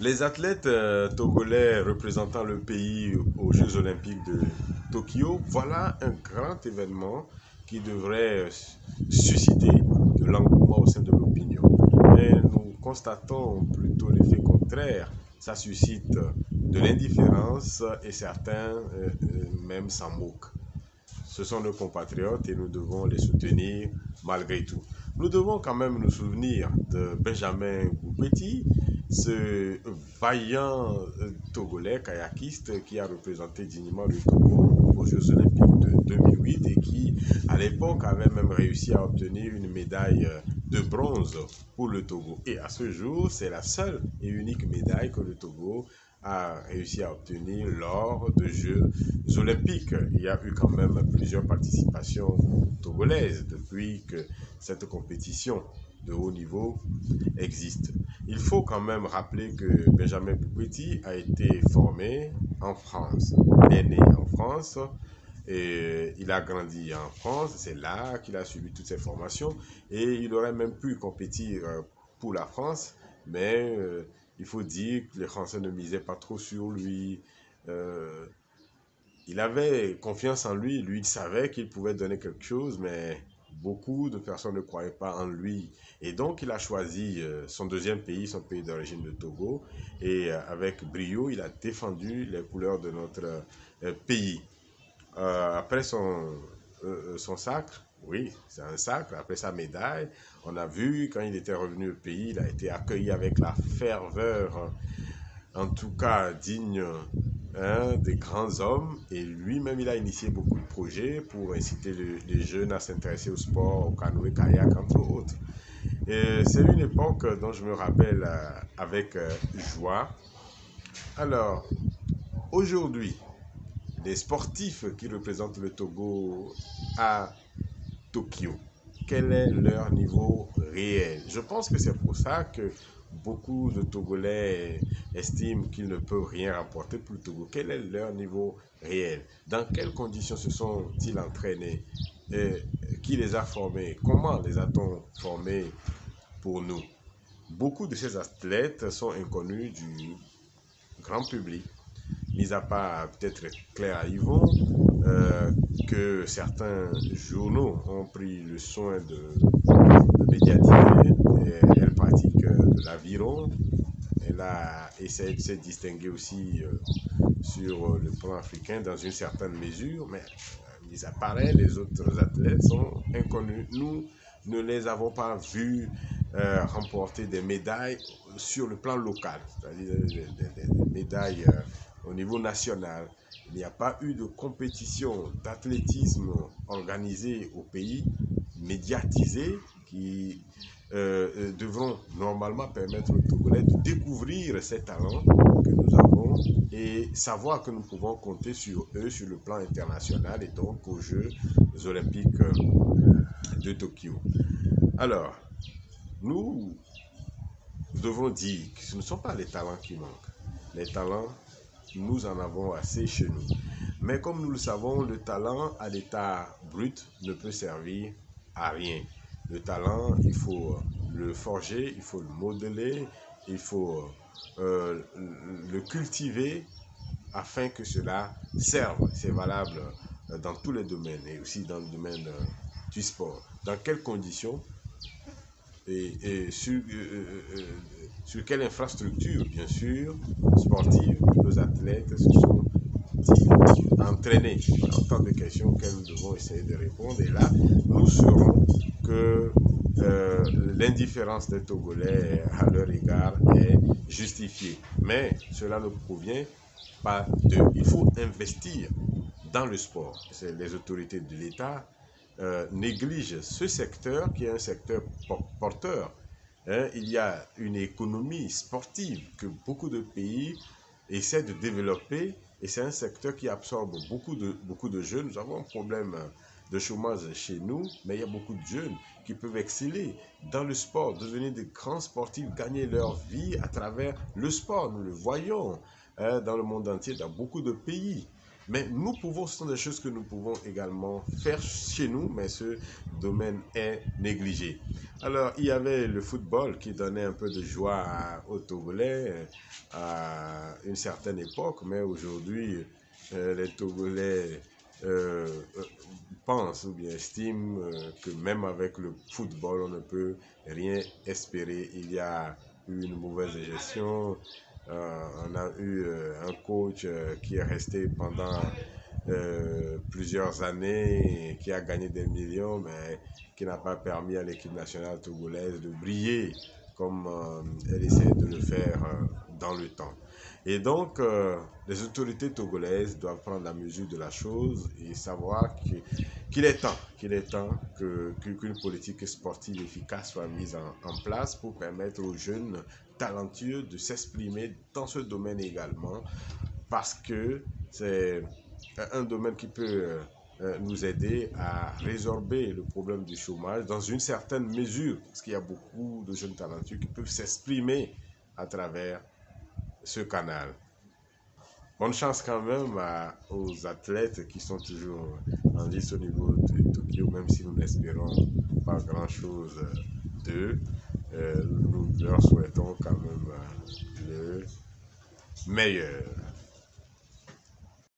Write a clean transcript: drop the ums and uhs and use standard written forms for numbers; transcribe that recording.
Les athlètes togolais représentant le pays aux Jeux Olympiques de Tokyo, voilà un grand événement qui devrait susciter de l'engouement au sein de l'opinion. Mais nous constatons plutôt l'effet contraire. Ça suscite de l'indifférence et certains même s'en moquent. Ce sont nos compatriotes et nous devons les soutenir malgré tout. Nous devons quand même nous souvenir de Benjamin Boupeti, ce vaillant Togolais kayakiste qui a représenté dignement le Togo aux Jeux Olympiques de 2008 et qui, à l'époque, avait même réussi à obtenir une médaille de bronze pour le Togo. Et à ce jour, c'est la seule et unique médaille que le Togo a réussi à obtenir lors de Jeux olympiques. Il y a eu quand même plusieurs participations togolaises depuis que cette compétition de haut niveau existe. Il faut quand même rappeler que Benjamin Boupeti a été formé en France. Il est né en France et il a grandi en France. C'est là qu'il a suivi toutes ses formations et il aurait même pu compétir pour la France, mais il faut dire que les Français ne misaient pas trop sur lui. Euh, il avait confiance en lui. Lui, il savait qu'il pouvait donner quelque chose, mais beaucoup de personnes ne croyaient pas en lui. Et donc, il a choisi son deuxième pays, son pays d'origine, le Togo. Et avec brio, il a défendu les couleurs de notre pays. Après son sacre, oui, c'est un sacre, après sa médaille, on a vu quand il était revenu au pays, il a été accueilli avec la ferveur, en tout cas digne des grands hommes. Et lui-même, il a initié beaucoup de projets pour inciter les jeunes à s'intéresser au sport, au canoë-kayak, entre autres. Et c'est une époque dont je me rappelle avec joie. Alors, aujourd'hui, les sportifs qui représentent le Togo à Tokyo, quel est leur niveau réel? Je pense que c'est pour ça que beaucoup de Togolais estiment qu'ils ne peuvent rien rapporter pour le Togo. Quel est leur niveau réel? Dans quelles conditions se sont-ils entraînés? Qui les a formés? Comment les a-t-on formés pour nous? Beaucoup de ces athlètes sont inconnus du grand public, mis à part peut-être Claire Yvon, que certains journaux ont pris le soin de médiatiser. Elle pratique de l'aviron. Elle a essayé de se distinguer aussi sur le plan africain dans une certaine mesure, mais mis à part elle, les autres athlètes sont inconnus. Nous ne les avons pas vus remporter des médailles sur le plan local, c'est-à-dire des médailles au niveau national. Il n'y a pas eu de compétition d'athlétisme organisée au pays, médiatisée, qui devront normalement permettre aux Togolais de découvrir ces talents que nous avons et savoir que nous pouvons compter sur eux sur le plan international et donc aux Jeux olympiques de Tokyo. Alors, nous devons dire que ce ne sont pas les talents qui manquent. Les talents, nous en avons assez chez nous. Mais comme nous le savons, le talent à l'état brut ne peut servir à rien. Le talent, il faut le forger, il faut le modeler, il faut le cultiver afin que cela serve. C'est valable dans tous les domaines et aussi dans le domaine du sport. Dans quelles conditions et sur quelle infrastructure, bien sûr, sportive, nos athlètes se sont entraînés? Voilà autant de questions auxquelles nous devons essayer de répondre. Et là, nous saurons que l'indifférence des Togolais à leur égard est justifiée. Mais cela ne provient pas d'eux. Il faut investir dans le sport. Les autorités de l'État négligent ce secteur qui est un secteur porteur. Il y a une économie sportive que beaucoup de pays essaient de développer et c'est un secteur qui absorbe beaucoup de jeunes. Nous avons un problème de chômage chez nous, mais il y a beaucoup de jeunes qui peuvent exceller dans le sport, devenir de grands sportifs, gagner leur vie à travers le sport. Nous le voyons dans le monde entier, dans beaucoup de pays. Mais nous pouvons, ce sont des choses que nous pouvons également faire chez nous, mais ce domaine est négligé. Alors, il y avait le football qui donnait un peu de joie aux Togolais à une certaine époque, mais aujourd'hui, les Togolais euh, euh, pensent ou bien estiment que même avec le football, on ne peut rien espérer. Il y a eu une mauvaise gestion. On a eu un coach qui est resté pendant plusieurs années, qui a gagné des millions, mais qui n'a pas permis à l'équipe nationale togolaise de briller comme elle essaie de le faire dans le temps. Et donc, les autorités togolaises doivent prendre la mesure de la chose et savoir qu'il est temps qu'une politique sportive efficace soit mise en place pour permettre aux jeunes talentueux de s'exprimer dans ce domaine également, parce que c'est un domaine qui peut nous aider à résorber le problème du chômage dans une certaine mesure, parce qu'il y a beaucoup de jeunes talentueux qui peuvent s'exprimer à travers ce canal. Bonne chance quand même aux athlètes qui sont toujours en lice au niveau de Tokyo, même si nous n'espérons pas grand-chose d'eux. Nous leur souhaitons quand même le meilleur.